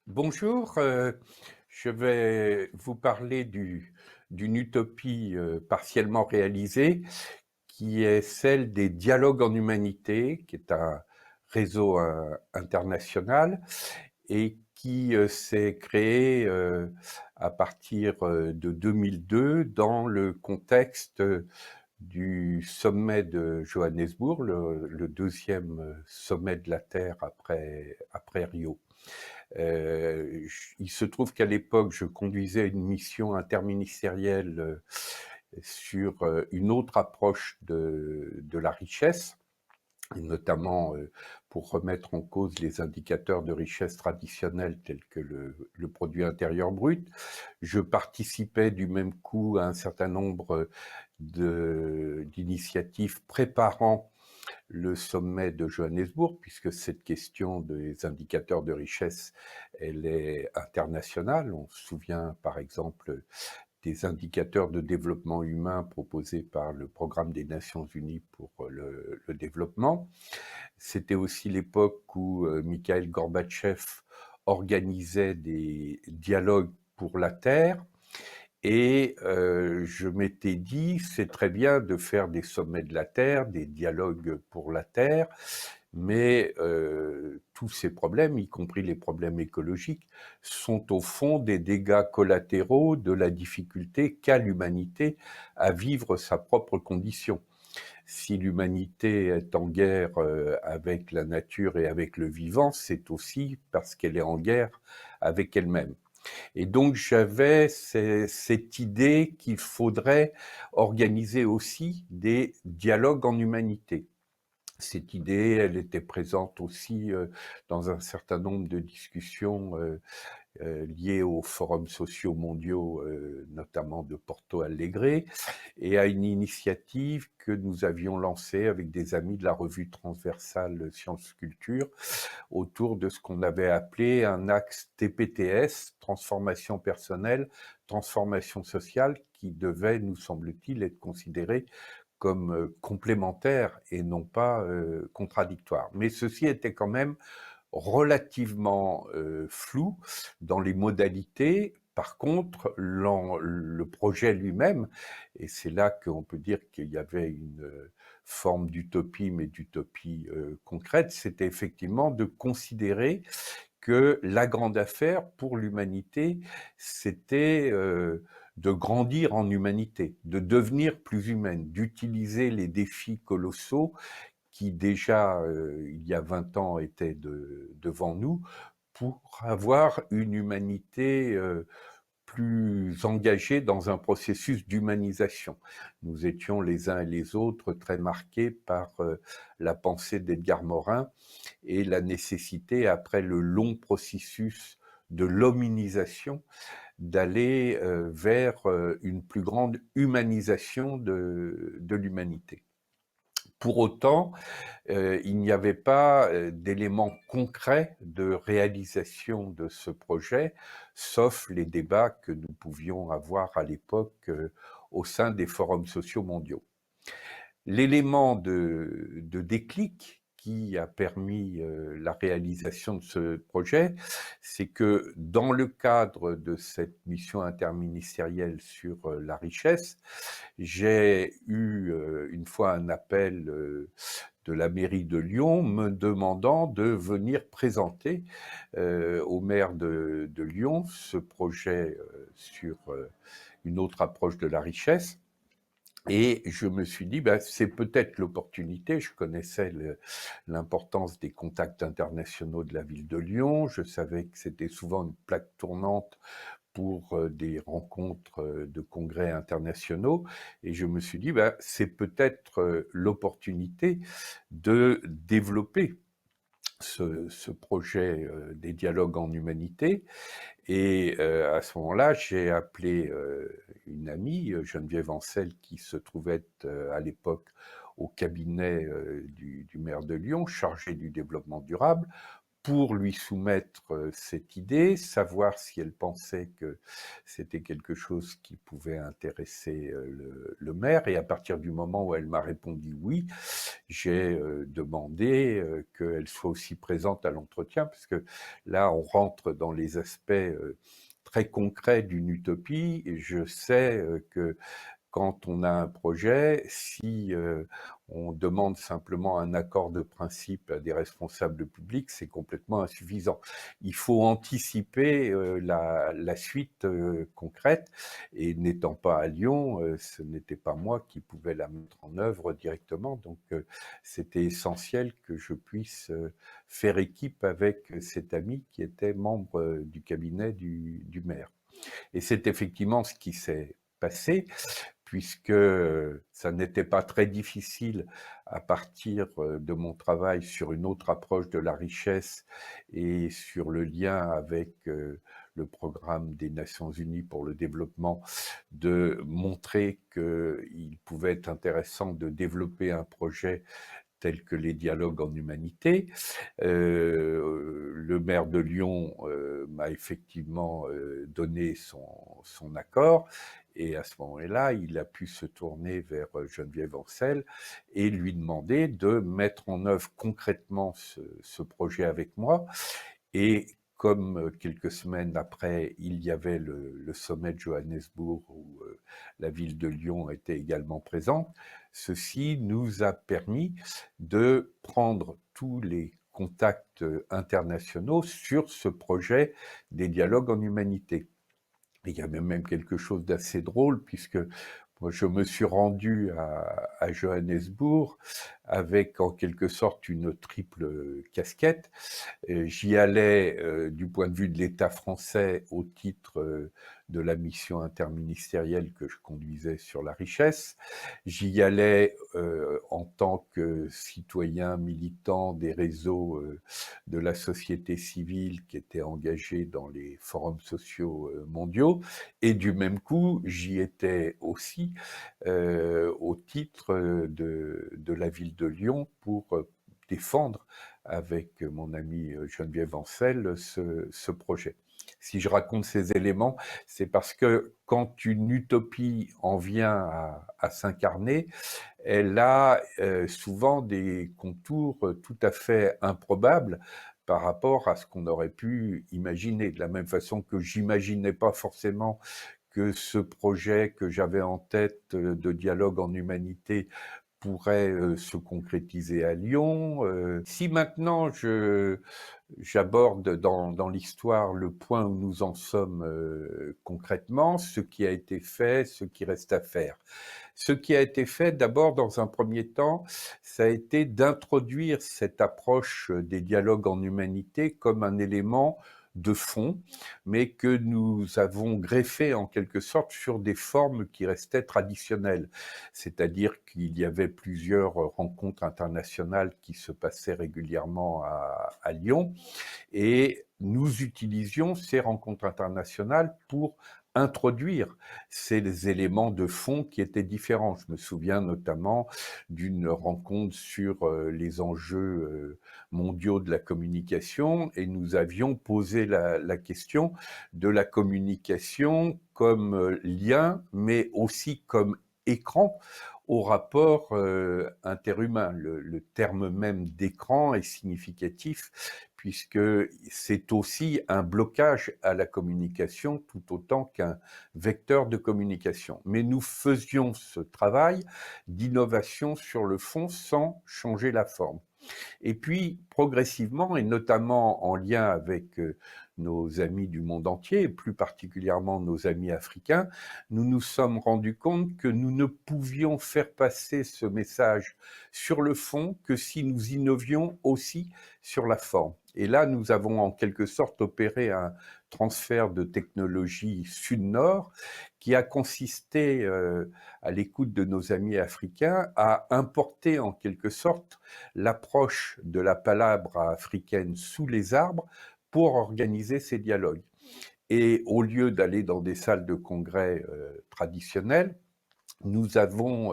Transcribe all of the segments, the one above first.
Bonjour, je vais vous parler d'une utopie partiellement réalisée qui est celle des dialogues en humanité, qui est un réseau international et qui s'est créé à partir de 2002 dans le contexte du sommet de Johannesburg, le deuxième sommet de la Terre après Rio. Il se trouve qu'à l'époque, je conduisais une mission interministérielle sur une autre approche de la richesse, et notamment pour remettre en cause les indicateurs de richesse traditionnels tels que le produit intérieur brut. Je participais du même coup à un certain nombre d'initiatives préparant le sommet de Johannesburg, puisque cette question des indicateurs de richesse, elle est internationale. On se souvient par exemple des indicateurs de développement humain proposés par le Programme des Nations Unies pour le développement. C'était aussi l'époque où Mikhail Gorbatchev organisait des dialogues pour la Terre. Et je m'étais dit, c'est très bien de faire des sommets de la Terre, des dialogues pour la Terre, mais tous ces problèmes, y compris les problèmes écologiques, sont au fond des dégâts collatéraux de la difficulté qu'a l'humanité à vivre sa propre condition. Si l'humanité est en guerre avec la nature et avec le vivant, c'est aussi parce qu'elle est en guerre avec elle-même. Et donc j'avais cette idée qu'il faudrait organiser aussi des dialogues en humanité. Cette idée, elle était présente aussi dans un certain nombre de discussions liées aux forums sociaux mondiaux, notamment de Porto Alegre, et à une initiative que nous avions lancée avec des amis de la revue transversale Sciences Culture, autour de ce qu'on avait appelé un axe TPTS, transformation personnelle, transformation sociale, qui devait, nous semble-t-il, être considéré comme complémentaire et non pas contradictoire. Mais ceci était quand même relativement flou dans les modalités. Par contre, le projet lui-même, et c'est là qu'on peut dire qu'il y avait une forme d'utopie, mais d'utopie concrète, c'était effectivement de considérer que la grande affaire pour l'humanité, c'était de grandir en humanité, de devenir plus humaine, d'utiliser les défis colossaux qui déjà, il y a 20 ans, étaient devant nous, pour avoir une humanité plus engagée dans un processus d'humanisation. Nous étions les uns et les autres très marqués par la pensée d'Edgar Morin et la nécessité, après le long processus de l'hominisation, d'aller vers une plus grande humanisation de l'humanité. Pour autant, il n'y avait pas d'éléments concrets de réalisation de ce projet, sauf les débats que nous pouvions avoir à l'époque au sein des forums sociaux mondiaux. L'élément de déclic qui a permis la réalisation de ce projet, c'est que dans le cadre de cette mission interministérielle sur la richesse, j'ai eu une fois un appel de la mairie de Lyon me demandant de venir présenter au maire de Lyon ce projet sur une autre approche de la richesse. Et je me suis dit, ben, c'est peut-être l'opportunité. Je connaissais l'importance des contacts internationaux de la ville de Lyon. Je savais que c'était souvent une plaque tournante pour des rencontres de congrès internationaux. Et je me suis dit, ben, c'est peut-être l'opportunité de développer ce projet des dialogues en humanité. Et à ce moment-là, j'ai appelé une amie, Geneviève Ancel, qui se trouvait à l'époque au cabinet du maire de Lyon, chargé du développement durable, pour lui soumettre cette idée, savoir si elle pensait que c'était quelque chose qui pouvait intéresser le maire. Et à partir du moment où elle m'a répondu oui, j'ai demandé qu'elle soit aussi présente à l'entretien, parce que là, on rentre dans les aspects très concrets d'une utopie. Et je sais que quand on a un projet, si on demande simplement un accord de principe à des responsables publics, c'est complètement insuffisant. Il faut anticiper la suite concrète, et n'étant pas à Lyon, ce n'était pas moi qui pouvais la mettre en œuvre directement, donc c'était essentiel que je puisse faire équipe avec cet ami qui était membre du cabinet du maire. Et c'est effectivement ce qui s'est passé, puisque ça n'était pas très difficile à partir de mon travail sur une autre approche de la richesse et sur le lien avec le programme des Nations Unies pour le développement, de montrer qu'il pouvait être intéressant de développer un projet tels que les dialogues en humanité. Le maire de Lyon m'a effectivement donné son accord, et à ce moment-là, il a pu se tourner vers Geneviève Ancel et lui demander de mettre en œuvre concrètement ce projet avec moi. Et comme quelques semaines après, il y avait le sommet de Johannesburg où la ville de Lyon était également présente, ceci nous a permis de prendre tous les contacts internationaux sur ce projet des dialogues en humanité. Et il y avait même quelque chose d'assez drôle, puisque moi, je me suis rendu à Johannesburg avec en quelque sorte une triple casquette. J'y allais du point de vue de l'État français au titre de la mission interministérielle que je conduisais sur la richesse. J'y allais en tant que citoyen militant des réseaux de la société civile qui étaient engagés dans les forums sociaux mondiaux. Et du même coup, j'y étais aussi au titre de la ville de Lyon pour défendre avec mon ami Geneviève Ancel ce projet. Si je raconte ces éléments, c'est parce que quand une utopie en vient à s'incarner, elle a souvent des contours tout à fait improbables par rapport à ce qu'on aurait pu imaginer. De la même façon que j'imaginais pas forcément que ce projet que j'avais en tête de dialogue en humanité pourrait se concrétiser à Lyon. Si maintenant j'aborde dans l'histoire le point où nous en sommes concrètement, ce qui a été fait, ce qui reste à faire. Ce qui a été fait d'abord dans un premier temps, ça a été d'introduire cette approche des dialogues en humanité comme un élément de fond, mais que nous avons greffé en quelque sorte sur des formes qui restaient traditionnelles. C'est-à-dire qu'il y avait plusieurs rencontres internationales qui se passaient régulièrement à Lyon, et nous utilisions ces rencontres internationales pour introduire ces éléments de fond qui étaient différents. Je me souviens notamment d'une rencontre sur les enjeux mondiaux de la communication, et nous avions posé la question de la communication comme lien, mais aussi comme écran au rapport interhumain. Le terme même d'écran est significatif, puisque c'est aussi un blocage à la communication tout autant qu'un vecteur de communication. Mais nous faisions ce travail d'innovation sur le fond sans changer la forme. Et puis, progressivement, et notamment en lien avec nos amis du monde entier, et plus particulièrement nos amis africains, nous nous sommes rendus compte que nous ne pouvions faire passer ce message sur le fond que si nous innovions aussi sur la forme. Et là, nous avons en quelque sorte opéré un transfert de technologie sud-nord qui a consisté, à l'écoute de nos amis africains, à importer en quelque sorte l'approche de la palabre africaine sous les arbres pour organiser ces dialogues. Et au lieu d'aller dans des salles de congrès traditionnelles, nous avons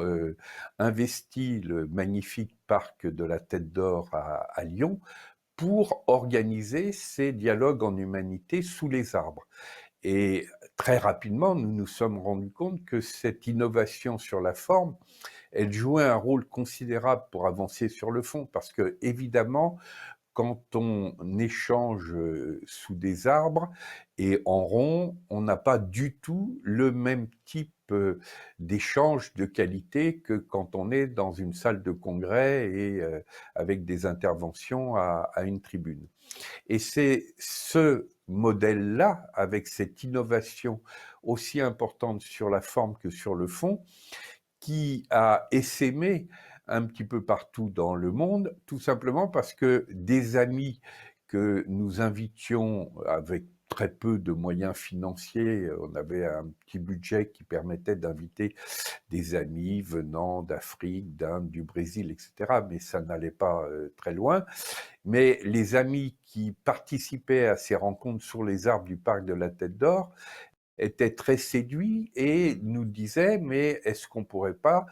investi le magnifique parc de la Tête d'Or à Lyon pour organiser ces dialogues en humanité sous les arbres. Et très rapidement, nous nous sommes rendus compte que cette innovation sur la forme, elle jouait un rôle considérable pour avancer sur le fond, parce que évidemment, quand on échange sous des arbres et en rond, on n'a pas du tout le même type d'échange de qualité que quand on est dans une salle de congrès et avec des interventions à une tribune. Et c'est ce modèle-là, avec cette innovation aussi importante sur la forme que sur le fond, qui a essaimé un petit peu partout dans le monde, tout simplement parce que des amis que nous invitions avec très peu de moyens financiers, on avait un petit budget qui permettait d'inviter des amis venant d'Afrique, d'Inde, du Brésil, etc., mais ça n'allait pas très loin. Mais les amis qui participaient à ces rencontres sur les arbres du parc de la Tête d'Or étaient très séduits et nous disaient, mais est-ce qu'on ne pourrait pas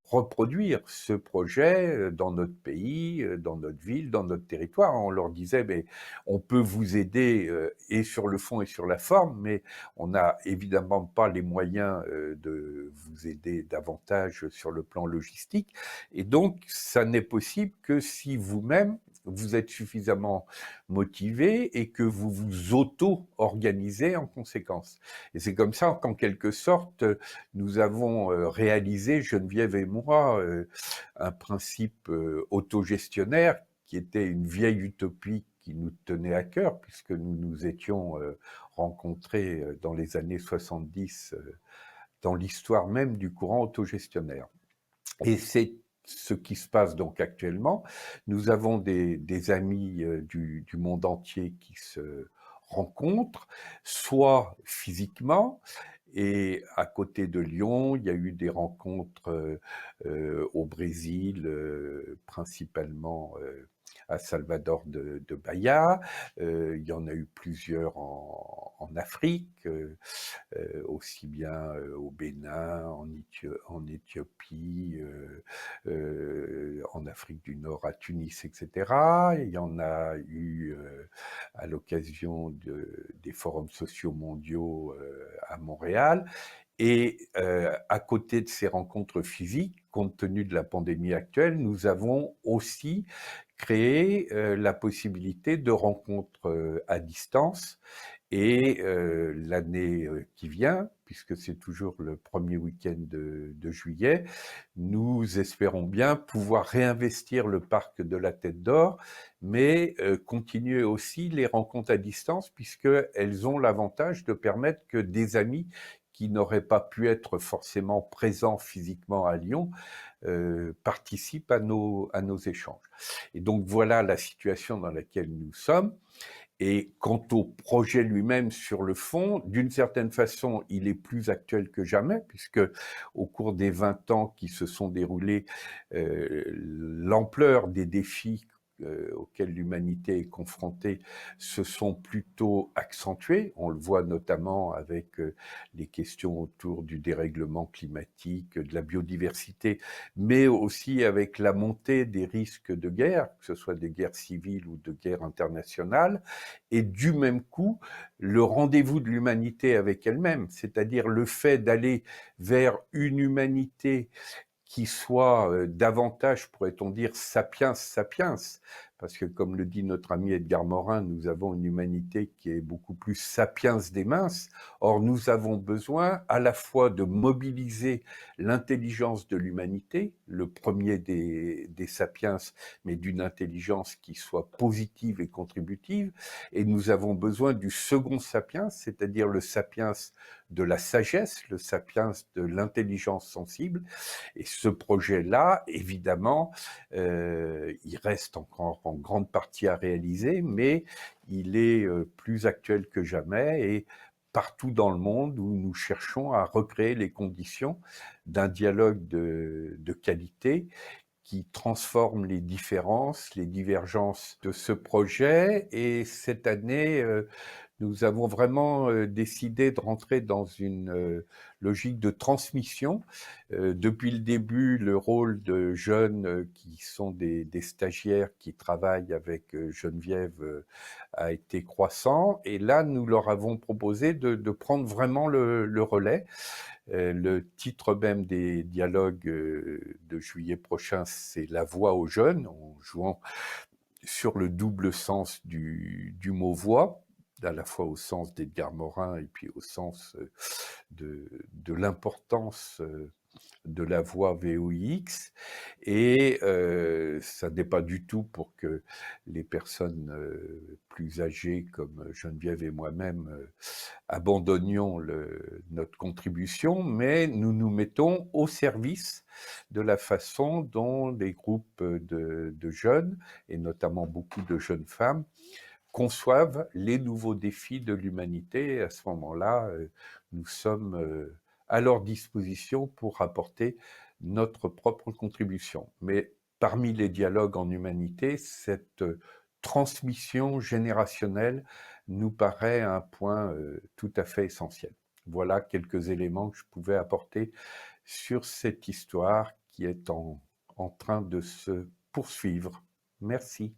reproduire ce projet dans notre pays, dans notre ville, dans notre territoire? On leur disait, mais on peut vous aider et sur le fond et sur la forme, mais on n'a évidemment pas les moyens de vous aider davantage sur le plan logistique. Et donc, ça n'est possible que si vous-même, vous êtes suffisamment motivé et que vous vous auto-organisez en conséquence. Et c'est comme ça qu'en quelque sorte, nous avons réalisé, Geneviève et moi, un principe autogestionnaire qui était une vieille utopie qui nous tenait à cœur, puisque nous nous étions rencontrés dans les années 70 dans l'histoire même du courant autogestionnaire. Et c'est ce qui se passe donc actuellement. Nous avons des amis du monde entier qui se rencontrent, soit physiquement, et à côté de Lyon, il y a eu des rencontres au Brésil, principalement à Salvador de Bahia. Il y en a eu plusieurs en Afrique, aussi bien au Bénin, en Éthiopie, en Afrique du Nord, à Tunis, etc. Il y en a eu à l'occasion des forums sociaux mondiaux à Montréal. Et à côté de ces rencontres physiques, compte tenu de la pandémie actuelle, nous avons aussi créé la possibilité de rencontres à distance. Et l'année qui vient, puisque c'est toujours le premier week-end de juillet, nous espérons bien pouvoir réinvestir le parc de la Tête d'Or, mais continuer aussi les rencontres à distance, puisqu'elles ont l'avantage de permettre que des amis qui n'auraient pas pu être forcément présents physiquement à Lyon participent à nos échanges. Et donc voilà la situation dans laquelle nous sommes. Et quant au projet lui-même sur le fond, d'une certaine façon, il est plus actuel que jamais, puisque au cours des 20 ans qui se sont déroulés, l'ampleur des défis auxquels l'humanité est confrontée se sont plutôt accentués. On le voit notamment avec les questions autour du dérèglement climatique, de la biodiversité, mais aussi avec la montée des risques de guerre, que ce soit des guerres civiles ou de guerres internationales, et du même coup, le rendez-vous de l'humanité avec elle-même, c'est-à-dire le fait d'aller vers une humanité qui soit davantage, pourrait-on dire, sapiens sapiens, parce que comme le dit notre ami Edgar Morin, nous avons une humanité qui est beaucoup plus sapiens des minces. Or, nous avons besoin à la fois de mobiliser l'intelligence de l'humanité, le premier des sapiens, mais d'une intelligence qui soit positive et contributive, et nous avons besoin du second sapiens, c'est-à-dire le sapiens de la sagesse, le sapiens de l'intelligence sensible. Et ce projet-là, évidemment, il reste encore en grande partie à réaliser, mais il est plus actuel que jamais et partout dans le monde où nous cherchons à recréer les conditions d'un dialogue de qualité qui transforme les différences, les divergences de ce projet. Et cette année, Nous avons vraiment décidé de rentrer dans une logique de transmission. Depuis le début, le rôle de jeunes qui sont des stagiaires qui travaillent avec Geneviève a été croissant. Et là, nous leur avons proposé de prendre vraiment le relais. Le titre même des dialogues de juillet prochain, c'est La voix aux jeunes, en jouant sur le double sens du mot voix, à la fois au sens d'Edgar Morin et puis au sens de l'importance de la voix VOIX. Et ça n'est pas du tout pour que les personnes plus âgées comme Geneviève et moi-même abandonnions notre contribution, mais nous nous mettons au service de la façon dont les groupes de jeunes, et notamment beaucoup de jeunes femmes, conçoivent les nouveaux défis de l'humanité. À ce moment-là, nous sommes à leur disposition pour apporter notre propre contribution. Mais parmi les dialogues en humanité, cette transmission générationnelle nous paraît un point tout à fait essentiel. Voilà quelques éléments que je pouvais apporter sur cette histoire qui est en train de se poursuivre. Merci.